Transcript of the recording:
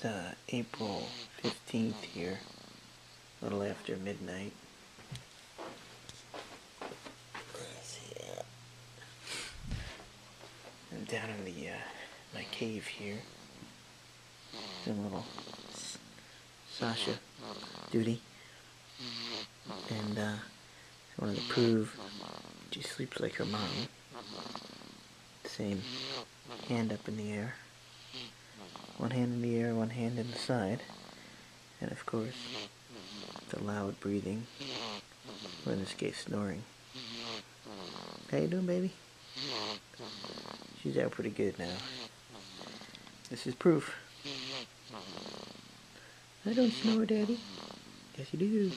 It's April 15th here, a little after midnight. I'm down in the my cave here, doing a little Sasha duty, and I wanted to prove she sleeps like her mom. Same hand up in the air, one hand in the air, one hand in the side, and of course the loud breathing, or in this case snoring. How you doing, baby? She's out pretty good now. This is proof. I don't snore, Daddy. Yes, you do.